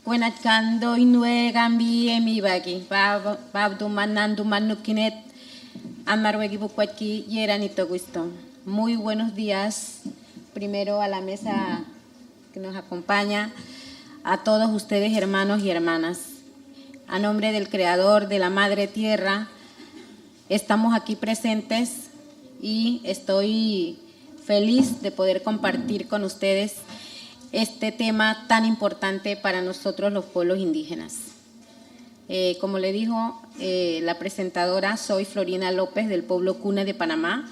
Cuenacando Inue Gambi Emibaki, Babdu Manandu Manukinet, Amarwegi Bukwaki, Yeranito Gusto. Muy buenos días, primero a la mesa que nos acompaña, a todos ustedes hermanos y hermanas. A nombre del Creador, de la Madre Tierra, estamos aquí presentes y estoy feliz de poder compartir con ustedes este tema tan importante para nosotros los pueblos indígenas. Como le dijo la presentadora, soy Florina López del pueblo Cuna de Panamá.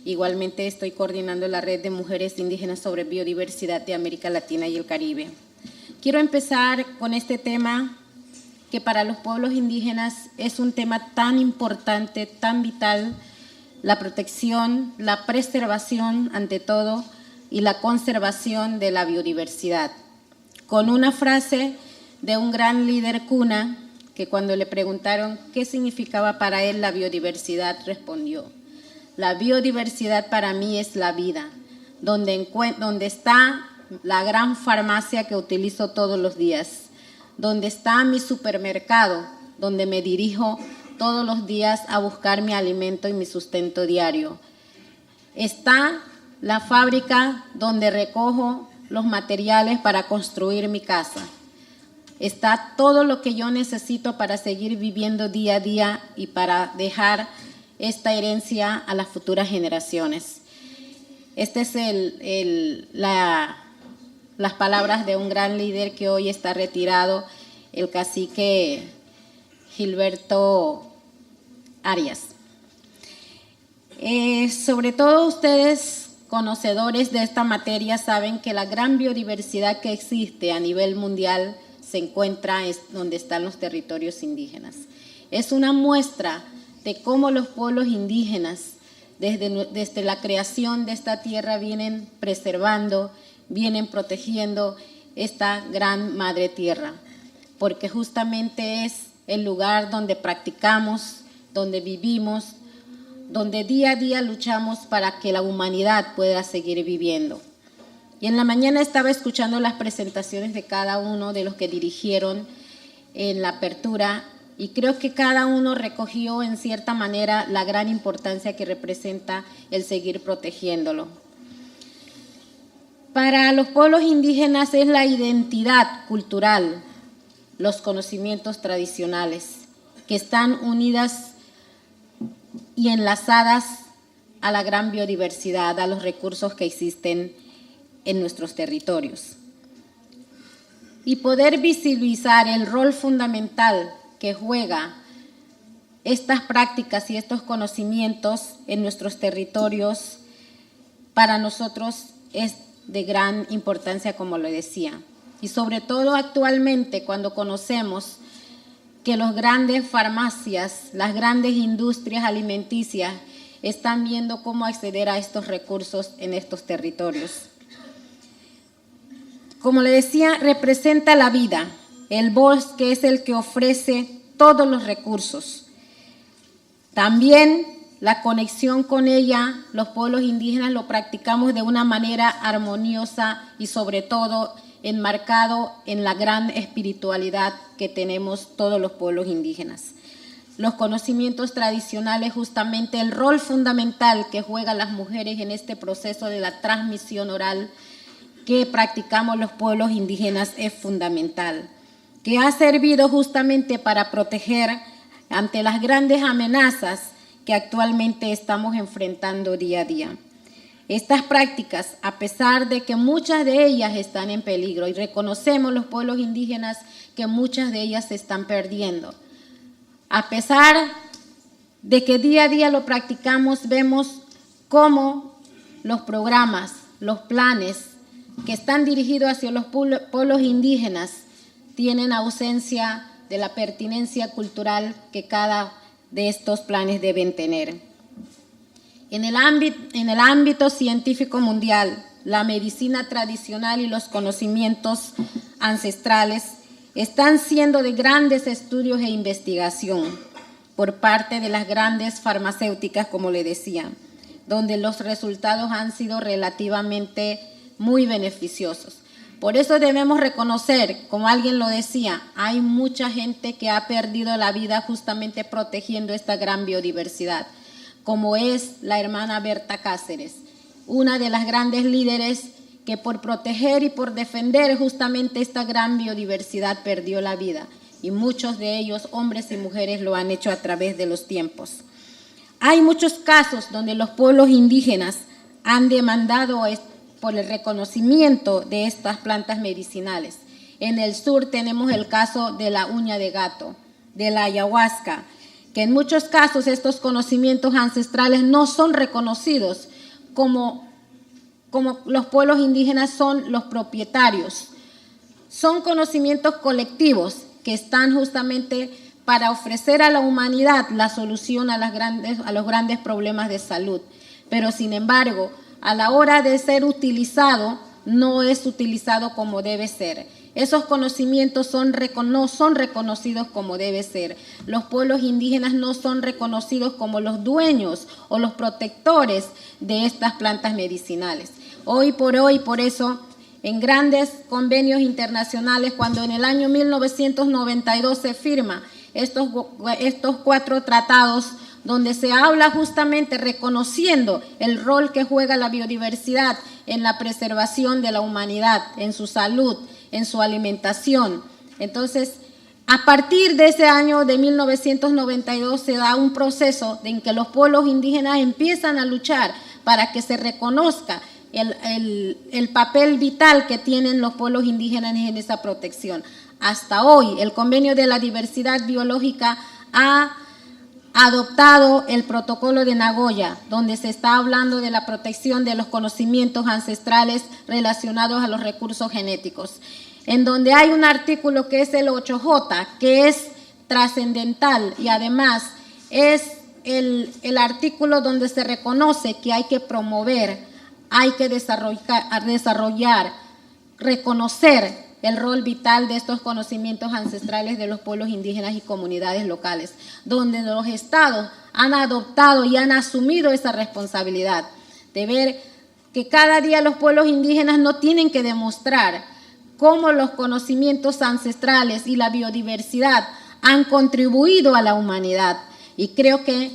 Igualmente estoy coordinando la Red de Mujeres Indígenas sobre Biodiversidad de América Latina y el Caribe. Quiero empezar con este tema que para los pueblos indígenas es un tema tan importante, tan vital, la protección, la preservación ante todo, y la conservación de la biodiversidad. Con una frase de un gran líder Cuna, que cuando le preguntaron qué significaba para él la biodiversidad, respondió: la biodiversidad para mí es la vida, donde está la gran farmacia que utilizo todos los días, donde está mi supermercado, donde me dirijo todos los días a buscar mi alimento y mi sustento diario. Está la fábrica donde recojo los materiales para construir mi casa. Está todo lo que yo necesito para seguir viviendo día a día y para dejar esta herencia a las futuras generaciones. Estas es las palabras de un gran líder que hoy está retirado, el cacique Gilberto Arias. Sobre todo ustedes, conocedores de esta materia, saben que la gran biodiversidad que existe a nivel mundial se encuentra donde están los territorios indígenas. Es una muestra de cómo los pueblos indígenas, desde la creación de esta tierra, vienen preservando, vienen protegiendo esta gran madre tierra, porque justamente es el lugar donde practicamos, donde vivimos, donde día a día luchamos para que la humanidad pueda seguir viviendo. Y en la mañana estaba escuchando las presentaciones de cada uno de los que dirigieron en la apertura y creo que cada uno recogió en cierta manera la gran importancia que representa el seguir protegiéndolo. Para los pueblos indígenas es la identidad cultural, los conocimientos tradicionales que están unidas y enlazadas a la gran biodiversidad, a los recursos que existen en nuestros territorios. Y poder visibilizar el rol fundamental que juega estas prácticas y estos conocimientos en nuestros territorios, para nosotros es de gran importancia, como lo decía. Y sobre todo actualmente, cuando conocemos que las grandes farmacias, las grandes industrias alimenticias están viendo cómo acceder a estos recursos en estos territorios. Como le decía, representa la vida. El bosque es el que ofrece todos los recursos. También la conexión con ella, los pueblos indígenas lo practicamos de una manera armoniosa y sobre todo enmarcado en la gran espiritualidad que tenemos todos los pueblos indígenas. Los conocimientos tradicionales, justamente el rol fundamental que juegan las mujeres en este proceso de la transmisión oral que practicamos los pueblos indígenas es fundamental, que ha servido justamente para proteger ante las grandes amenazas que actualmente estamos enfrentando día a día. Estas prácticas, a pesar de que muchas de ellas están en peligro, y reconocemos los pueblos indígenas que muchas de ellas se están perdiendo, a pesar de que día a día lo practicamos, vemos cómo los programas, los planes que están dirigidos hacia los pueblos indígenas tienen ausencia de la pertinencia cultural que cada de estos planes deben tener. En el ámbito científico mundial, la medicina tradicional y los conocimientos ancestrales están siendo de grandes estudios e investigación por parte de las grandes farmacéuticas, como le decía, donde los resultados han sido relativamente muy beneficiosos. Por eso debemos reconocer, como alguien lo decía, hay mucha gente que ha perdido la vida justamente protegiendo esta gran biodiversidad, como es la hermana Berta Cáceres, una de las grandes líderes que por proteger y por defender justamente esta gran biodiversidad perdió la vida. Y muchos de ellos, hombres y mujeres, lo han hecho a través de los tiempos. Hay muchos casos donde los pueblos indígenas han demandado por el reconocimiento de estas plantas medicinales. En el sur tenemos el caso de la uña de gato, de la ayahuasca, que en muchos casos estos conocimientos ancestrales no son reconocidos como los pueblos indígenas son los propietarios. Son conocimientos colectivos que están justamente para ofrecer a la humanidad la solución a los grandes problemas de salud. Pero sin embargo, a la hora de ser utilizado, no es utilizado como debe ser. Esos conocimientos no son reconocidos como debe ser. Los pueblos indígenas no son reconocidos como los dueños o los protectores de estas plantas medicinales. Hoy, por eso, en grandes convenios internacionales, cuando en el año 1992 se firma estos 4 tratados, donde se habla justamente reconociendo el rol que juega la biodiversidad en la preservación de la humanidad, en su salud, en su alimentación. Entonces, a partir de ese año de 1992 se da un proceso en que los pueblos indígenas empiezan a luchar para que se reconozca el papel vital que tienen los pueblos indígenas en esa protección. Hasta hoy, el Convenio de la Diversidad Biológica ha adoptado el protocolo de Nagoya, donde se está hablando de la protección de los conocimientos ancestrales relacionados a los recursos genéticos, en donde hay un artículo que es el 8J, que es trascendental y además es el artículo donde se reconoce que hay que promover, hay que desarrollar, reconocer el rol vital de estos conocimientos ancestrales de los pueblos indígenas y comunidades locales, donde los estados han adoptado y han asumido esa responsabilidad de ver que cada día los pueblos indígenas no tienen que demostrar cómo los conocimientos ancestrales y la biodiversidad han contribuido a la humanidad. Y creo que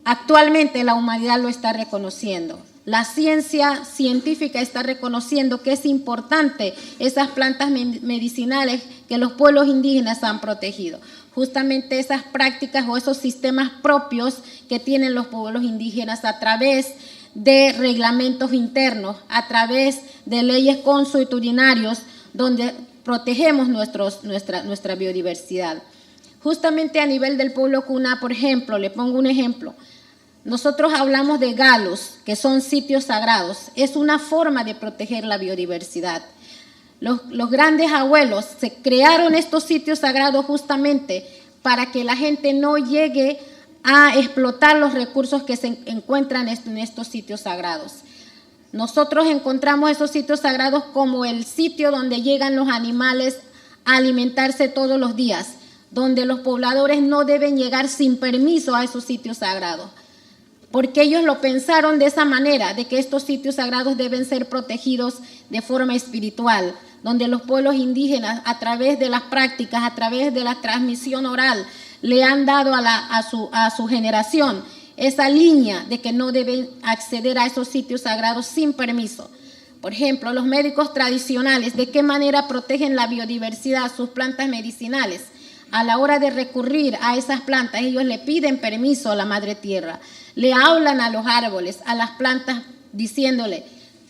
actualmente la humanidad lo está reconociendo. La ciencia científica está reconociendo que es importante esas plantas medicinales que los pueblos indígenas han protegido. Justamente esas prácticas o esos sistemas propios que tienen los pueblos indígenas a través de reglamentos internos, a través de leyes consuetudinarios, donde protegemos nuestra biodiversidad. Justamente a nivel del pueblo Kuna, por ejemplo, le pongo un ejemplo. Nosotros hablamos de galos, que son sitios sagrados. Es una forma de proteger la biodiversidad. Los grandes abuelos se crearon estos sitios sagrados justamente para que la gente no llegue a explotar los recursos que se encuentran en estos sitios sagrados. Nosotros encontramos esos sitios sagrados como el sitio donde llegan los animales a alimentarse todos los días, donde los pobladores no deben llegar sin permiso a esos sitios sagrados, porque ellos lo pensaron de esa manera, de que estos sitios sagrados deben ser protegidos de forma espiritual, donde los pueblos indígenas, a través de las prácticas, a través de la transmisión oral, le han dado a su generación esa línea de que no deben acceder a esos sitios sagrados sin permiso. Por ejemplo, los médicos tradicionales, ¿de qué manera protegen la biodiversidad, sus plantas medicinales? A la hora de recurrir a esas plantas, ellos le piden permiso a la madre tierra, le hablan a los árboles, a las plantas, diciéndole,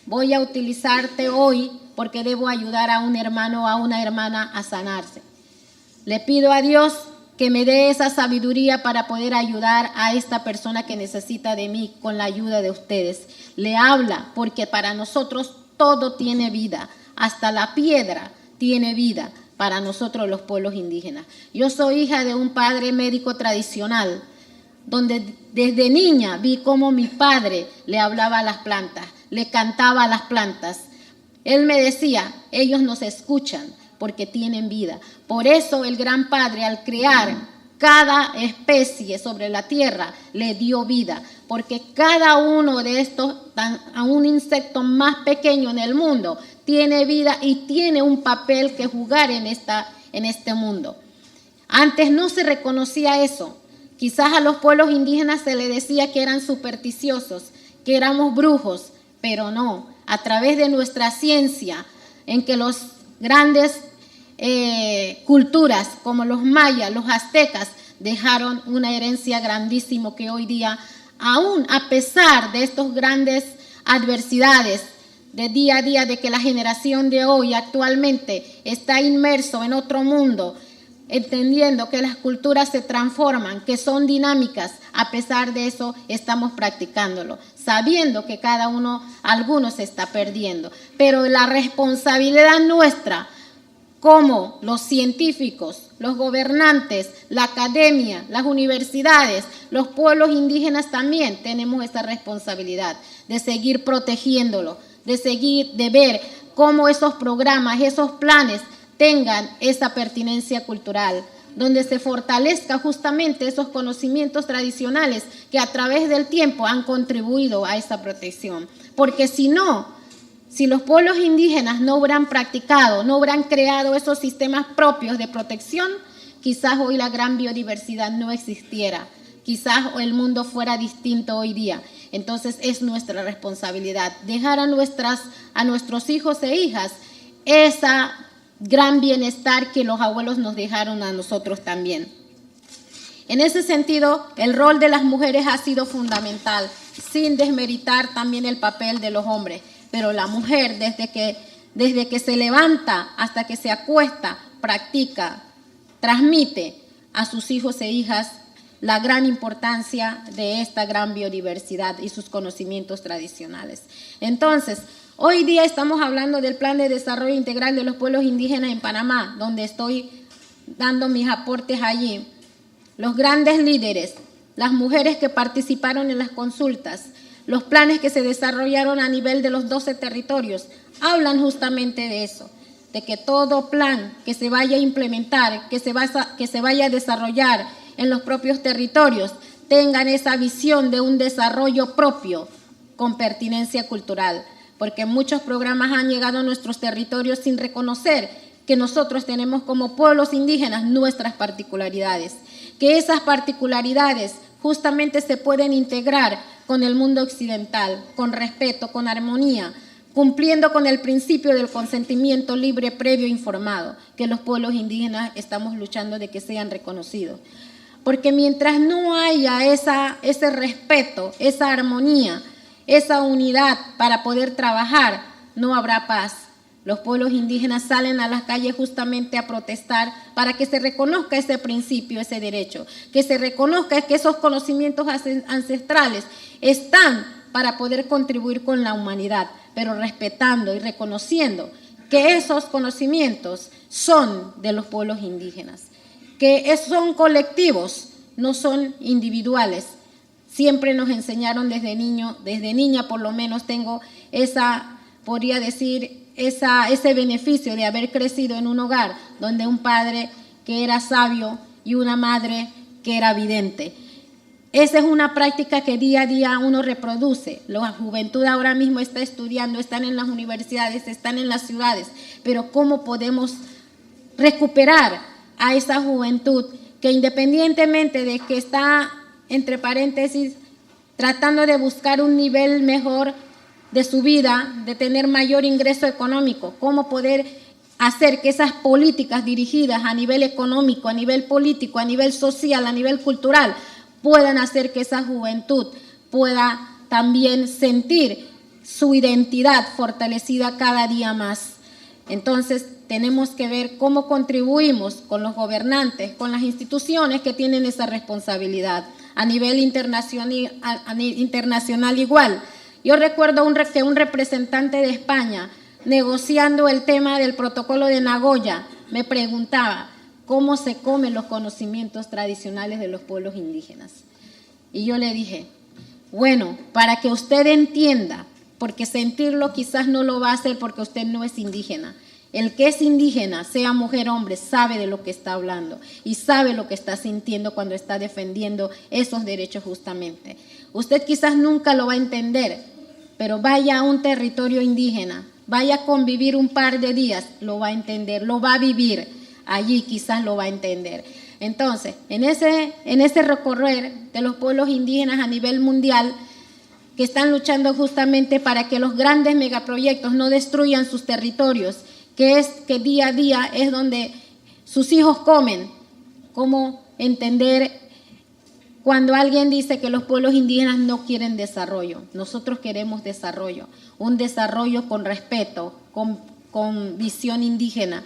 voy a utilizarte hoy porque debo ayudar a un hermano o a una hermana a sanarse. Le pido a Dios que me dé esa sabiduría para poder ayudar a esta persona que necesita de mí con la ayuda de ustedes. Le habla porque para nosotros todo tiene vida, hasta la piedra tiene vida para nosotros los pueblos indígenas. Yo soy hija de un padre médico tradicional, donde desde niña vi cómo mi padre le hablaba a las plantas, le cantaba a las plantas. Él me decía, ellos nos escuchan porque tienen vida. Por eso el gran padre, al crear cada especie sobre la tierra le dio vida, porque cada uno de estos, a un insecto más pequeño en el mundo, tiene vida y tiene un papel que jugar en este mundo. Antes no se reconocía eso. Quizás a los pueblos indígenas se les decía que eran supersticiosos, que éramos brujos, pero no. A través de nuestra ciencia, en que los grandes culturas como los mayas, los aztecas, dejaron una herencia grandísima que hoy día, aún a pesar de estas grandes adversidades de día a día, de que la generación de hoy actualmente está inmerso en otro mundo, entendiendo que las culturas se transforman, que son dinámicas, a pesar de eso estamos practicándolo, sabiendo que cada uno, algunos se está perdiendo. Pero la responsabilidad nuestra, como los científicos, los gobernantes, la academia, las universidades, los pueblos indígenas también tenemos esa responsabilidad de seguir protegiéndolo, de ver cómo esos programas, esos planes tengan esa pertinencia cultural, donde se fortalezca justamente esos conocimientos tradicionales que a través del tiempo han contribuido a esa protección. Porque si los pueblos indígenas no hubieran practicado, no hubieran creado esos sistemas propios de protección, quizás hoy la gran biodiversidad no existiera, quizás el mundo fuera distinto hoy día. Entonces es nuestra responsabilidad dejar a nuestros hijos e hijas esa gran bienestar que los abuelos nos dejaron a nosotros también. En ese sentido, el rol de las mujeres ha sido fundamental, sin desmeritar también el papel de los hombres. Pero la mujer, desde que se levanta hasta que se acuesta, practica, transmite a sus hijos e hijas la gran importancia de esta gran biodiversidad y sus conocimientos tradicionales. Entonces, hoy día estamos hablando del Plan de Desarrollo Integral de los Pueblos Indígenas en Panamá, donde estoy dando mis aportes allí. Los grandes líderes, las mujeres que participaron en las consultas, los planes que se desarrollaron a nivel de los 12 territorios, hablan justamente de eso, de que todo plan que se vaya a implementar, que se vaya a desarrollar en los propios territorios, tengan esa visión de un desarrollo propio con pertinencia cultural, porque muchos programas han llegado a nuestros territorios sin reconocer que nosotros tenemos como pueblos indígenas nuestras particularidades, que esas particularidades justamente se pueden integrar con el mundo occidental, con respeto, con armonía, cumpliendo con el principio del consentimiento libre, previo e informado, que los pueblos indígenas estamos luchando de que sean reconocidos. Porque mientras no haya ese respeto, esa armonía, esa unidad para poder trabajar, no habrá paz. Los pueblos indígenas salen a las calles justamente a protestar para que se reconozca ese principio, ese derecho, que se reconozca que esos conocimientos ancestrales están para poder contribuir con la humanidad, pero respetando y reconociendo que esos conocimientos son de los pueblos indígenas, que son colectivos, no son individuales. Siempre nos enseñaron desde niña por lo menos tengo podría decir, ese beneficio de haber crecido en un hogar donde un padre que era sabio y una madre que era vidente. Esa es una práctica que día a día uno reproduce. La juventud ahora mismo está estudiando, están en las universidades, están en las ciudades, pero ¿cómo podemos recuperar a esa juventud que independientemente de que está, entre paréntesis, tratando de buscar un nivel mejor de su vida, de tener mayor ingreso económico, cómo poder hacer que esas políticas dirigidas a nivel económico, a nivel político, a nivel social, a nivel cultural, puedan hacer que esa juventud pueda también sentir su identidad fortalecida cada día más. Entonces, tenemos que ver cómo contribuimos con los gobernantes, con las instituciones que tienen esa responsabilidad a nivel internacional igual. Yo recuerdo que un representante de España, negociando el tema del protocolo de Nagoya, me preguntaba cómo se comen los conocimientos tradicionales de los pueblos indígenas. Y yo le dije, bueno, para que usted entienda, porque sentirlo quizás no lo va a hacer porque usted no es indígena, El que es indígena, sea mujer o hombre, sabe de lo que está hablando y sabe lo que está sintiendo cuando está defendiendo esos derechos justamente. Usted quizás nunca lo va a entender, pero vaya a un territorio indígena, vaya a convivir un par de días, lo va a entender, lo va a vivir, allí quizás lo va a entender. Entonces, en ese recorrer de los pueblos indígenas a nivel mundial, que están luchando justamente para que los grandes megaproyectos no destruyan sus territorios, que día a día es donde sus hijos comen. Cómo entender cuando alguien dice que los pueblos indígenas no quieren desarrollo. Nosotros queremos desarrollo, un desarrollo con respeto, con visión indígena,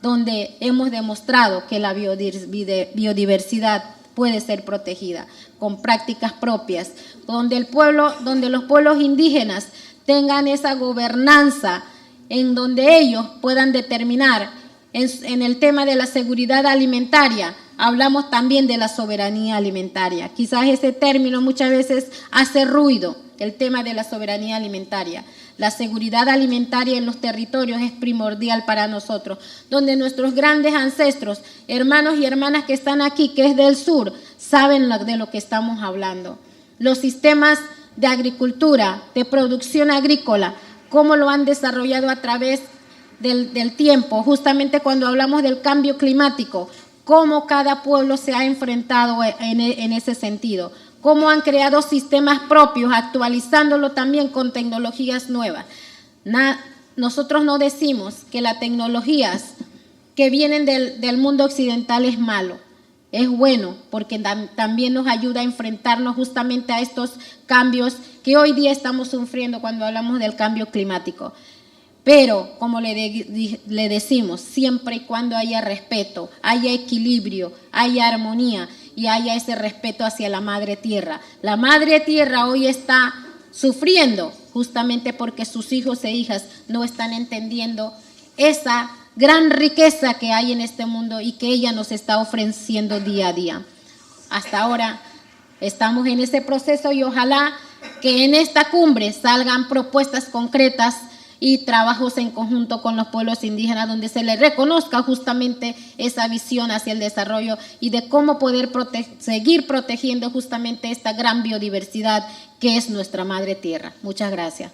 donde hemos demostrado que la biodiversidad puede ser protegida con prácticas propias, donde los pueblos indígenas tengan esa gobernanza en donde ellos puedan determinar en el tema de la seguridad alimentaria. Hablamos también de la soberanía alimentaria. Quizás ese término muchas veces hace ruido, el tema de la soberanía alimentaria. La seguridad alimentaria en los territorios es primordial para nosotros, donde nuestros grandes ancestros, hermanos y hermanas que están aquí, que es del sur, saben de lo que estamos hablando. Los sistemas de agricultura, de producción agrícola, cómo lo han desarrollado a través del tiempo, justamente cuando hablamos del cambio climático, cómo cada pueblo se ha enfrentado en ese sentido, cómo han creado sistemas propios, actualizándolo también con tecnologías nuevas. Nosotros no decimos que las tecnologías que vienen del mundo occidental es malo, es bueno, porque también nos ayuda a enfrentarnos justamente a estos cambios que hoy día estamos sufriendo cuando hablamos del cambio climático. Pero, como le decimos, siempre y cuando haya respeto, haya equilibrio, haya armonía y haya ese respeto hacia la Madre Tierra. La Madre Tierra hoy está sufriendo justamente porque sus hijos e hijas no están entendiendo esa gran riqueza que hay en este mundo y que ella nos está ofreciendo día a día. Hasta ahora estamos en ese proceso y ojalá que en esta cumbre salgan propuestas concretas y trabajos en conjunto con los pueblos indígenas donde se les reconozca justamente esa visión hacia el desarrollo y de cómo poder seguir protegiendo justamente esta gran biodiversidad que es nuestra Madre Tierra. Muchas gracias.